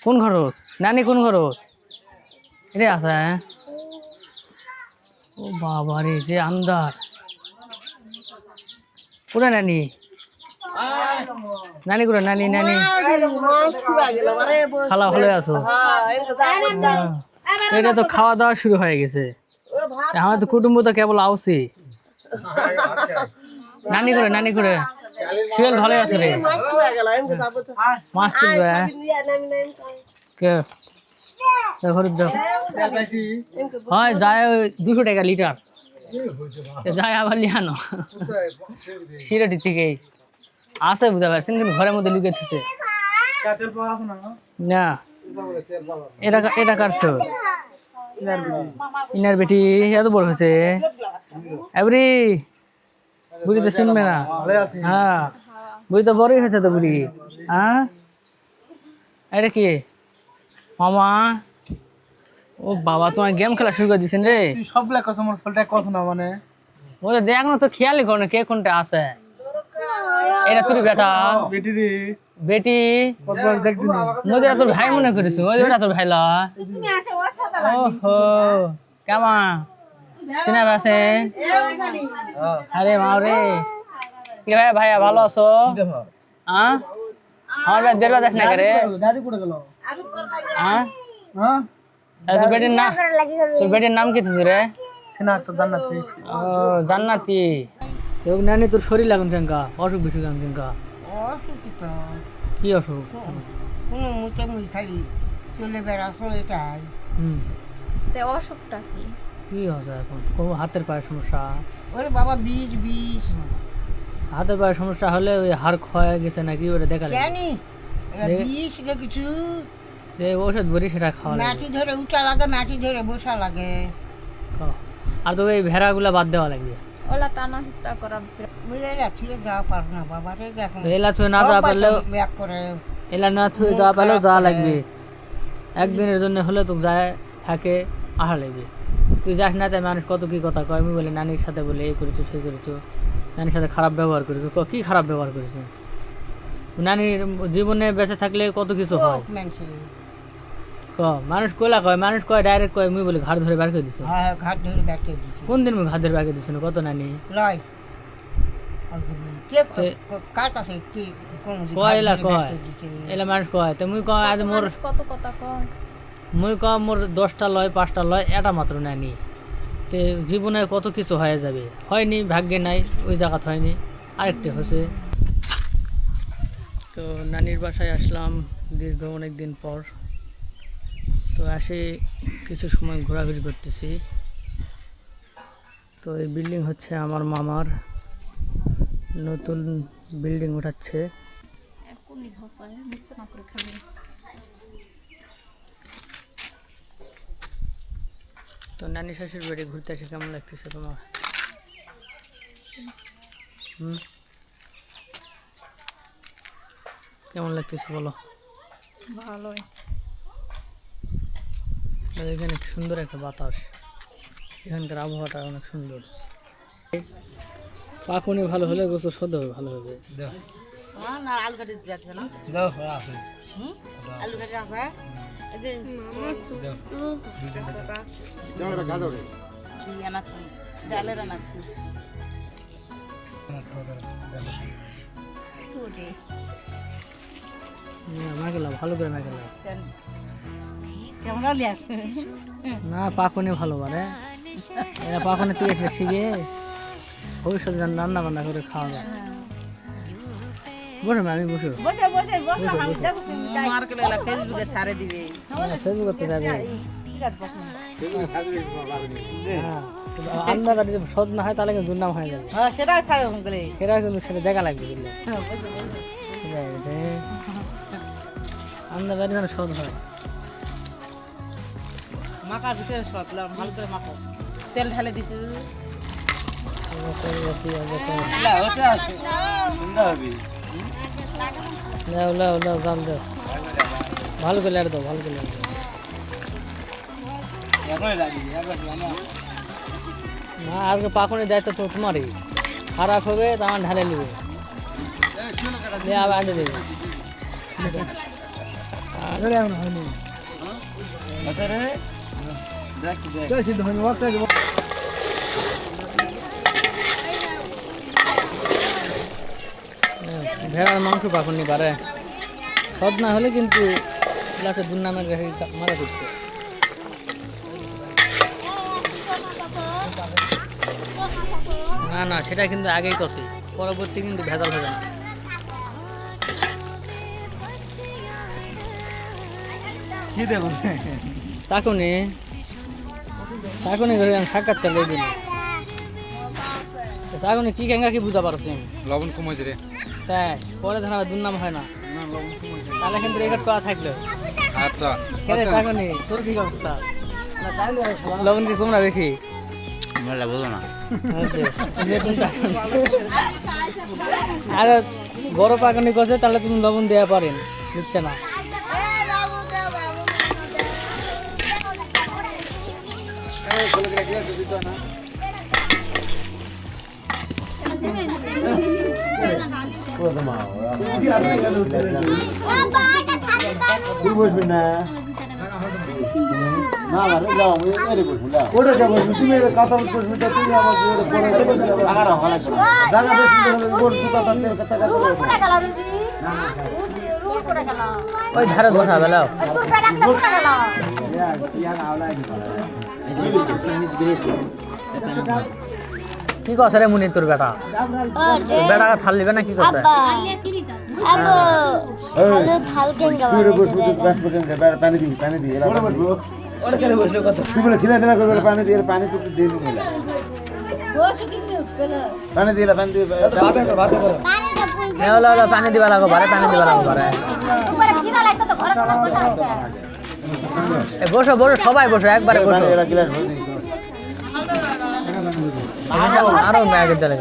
কোন ঘর নানি কোন ঘর রে আছে ও বাবা রে যে আন্দার পুরা নানি নানি করে নানি নানি খালা ভালো আছো এটা তো খাওয়া দাওয়া শুরু হয়ে গেছে আমার তো কুটুম্ব তো কেবল আউছি নানি করে শিয়াল ভালো আছে রে মাছ তুলবে কে ঘরে দাও হয় যায় 200 টাকা লিটার যায় আবার লিয়ানো সিরাটি থেকেই আছে বুঝা পারছেন কিন্তু ঘরের মধ্যে লুকিয়ে থাকছে না এটা কাটছো ইনার বেটি এত বড় হয়েছে এবারে বুড়ি তো চিনবে না হ্যাঁ বুড়ি তো বড়ই হয়েছে তো বুড়ি হ্যাঁ এটা কি মামা ও বাবা তোমার গেম খেলা শুরু করে দিচ্ছেন রে সবগুলা কথা আমার চলটা কথা না মানে ও দেখ না তো খেয়ালই করো না কে কোনটা আছে এটা তুই বেটা বেটি রে বেটি কত বয়স দেখদিন মোদের তোর ভাই মনে করিস ওটা তোর ভাই লা তুমি আসো ওর সাথে ওহো কেমন চিনা আছে আরে মাওরে কি ভাই ভাইয়া ভালো আছো হ্যাঁ আমার ভাই দেড় দেখ না করে দাদি কোড়ে গেল হ্যাঁ হ্যাঁ তোর বেটির নাম কি তুই রে সিনা তো জান্নাতি ও জান্নাতি তো নানি তোর শরীর লাগুন কেঙ্কা অসুখ বিসুখ লাগুন কেঙ্কা অসুখিত কি অসুখ কোনো মুখে মুই খালি চলে বেড়াছো এটাই হুম অসুখটা কি কি হচ্ছে এখন কোনো হাতের পায়ের সমস্যা ওরে বাবা বিষ হাতের পায়ের সমস্যা হলে ওই হাড় ক্ষয় গেছে নাকি ওটা দেখা লাগে জানি বিষ কিছু যে ওষুধ বড়ি সেটা খাওয়া লাগে মাটি ধরে উঠা লাগে মাটি ধরে বসা লাগে আর তো এই ভেড়াগুলা বাদ দেওয়া লাগবে ওলা টানা হিসা করা বুঝলে যাচ্ছি যাওয়া পারবো না বাবা রে এখন এলা থুয়ে না যাওয়া পারলেও ব্যাক করে এলা না থুয়ে যাওয়া পারলেও যাওয়া লাগবে একদিনের জন্য হলে তো যায় থাকে আহা লাগবে তুই যাস না তাই মানুষ কত কি কথা কয় আমি বলে নানির সাথে বলে এই করেছো সেই করেছো নানির সাথে খারাপ ব্যবহার করেছো কি খারাপ ব্যবহার করেছো নানির জীবনে বেঁচে থাকলে কত কিছু হয় মানুষ কোলা কয় মানুষ কয় ডাইরেক্ট কয় মুই বলে ঘাট ধরে বার করে দিছো হ্যাঁ ঘাট ধরে ব্যাক করে দিচ্ছি কোন দিন মুই ঘাট ধরে বার করে দিছো কত নানি লয় কে কার কাছে কি কোন কয় এলা কয় এলা মানুষ কয় তো মুই কয় আজ মোর কত কথা কয় মুই কয় মোর 10টা লয় 5টা লয় এটা মাত্র নানি তে জীবনে কত কিছু হয়ে যাবে হয়নি ভাগ্যে নাই ওই জায়গাত হয়নি আরেকটি হয়েছে তো নানির বাসায় আসলাম দীর্ঘ অনেক দিন পর তো আসে কিছু সময় ঘোরাঘুরি করতেছি তো এই বিল্ডিং হচ্ছে আমার মামার নতুন বিল্ডিং উঠাচ্ছে এখনই ভাষায় নিচে না করে খাবে তো নানি শাশুর বাড়ি ঘুরতে আসে কেমন লাগতেছে তোমার কেমন লাগতেছে বলো ভালোই এখানে সুন্দর একটা বাতাস এখানকার আবহাওয়াটা অনেক সুন্দর পাকুনি ভালো হলে গোসল সদ ভালো হবে না আলু কাটি যাচ্ছে না দাও আছে আলু কাটি আছে এদিন কি আনাচ্ছি ডালের আনাচ্ছি মাগেলা ভালো করে মাগেলা কেমন আলি আছে না পাকুনি ভালো মানে এরা পাকুনি তুই এসে শিখে ভবিষ্যতে রান্না বান্না করে খাওয়া যায় বসো আমি বসো বসে বসে বসে আমি দেখো মার্কেটে গেলে ফেসবুকে ছাড়ে দিবে ফেসবুক করতে যাবে আন্না যদি সদ না হয় তাহলে কিন্তু দুর্নাম হয়ে যাবে হ্যাঁ সেটাই ছাড়ে বলে সেটা কিন্তু সেটা দেখা লাগবে বুঝলে আন্না বাড়ি যেন সদ হয় মাখার ভিতরে সতলাম ভালো করে মাখো তেল ঢালে দিছি লাও লাও লাও গাম দাও ভালো করে লাড় দাও ভালো করে লাড় দাও না আজকে পাকুনের দায়িত্ব তো তোমারই খারাপ হবে তখন ঢালে নেবে আবার আনতে দেবে আরে এখন হয়নি আচ্ছা রে দেখ দেখ চল সিদ্ধ হয়নি ওটা ভেড়ার মাংস পাখন নি পারে সব না হলে কিন্তু লাটে দুর্নামের রেখে মারা দিচ্ছে না না সেটা কিন্তু আগেই কষি পরবর্তী কিন্তু ভেজাল হবে না কি দেখুন তাকুনি সাক্ষাৎ চালে দিন তাকুনি কি কেঙ্গা কি বুঝা পারছি লবণ কমেছে রে তাই পরে ধারা দুর্নাম হয় না না লবণ কমেছে তাহলে কিন্তু রেকর্ড করা থাকলো আচ্ছা কেন তাকুনি তোর কি অবস্থা লবণ কি তোমরা বেশি মেলা বুঝো না আর বড় পাকানি করছে তাহলে তুমি লবণ দেওয়া পারেন বুঝছে না ওটা যাবো তুমি কথা বলছো তুমি আমার জায়গা বেশি বল কথা কথা ওই ধারে বসা বেলা কি করছে রে মুনি তোর বেটা বেটা থাল লিবে না কি করছে পানি দিবি খিলা দিলা করবে পানি দিয়ে পানি তো দিয়ে দিবি পানি দিয়ে পানি দিবা লাগো পারে পানি দিবা লাগো পারে বসো বসো সবাই বসো একবারে বসো গ্লাস আরো ম্যাগের দিলে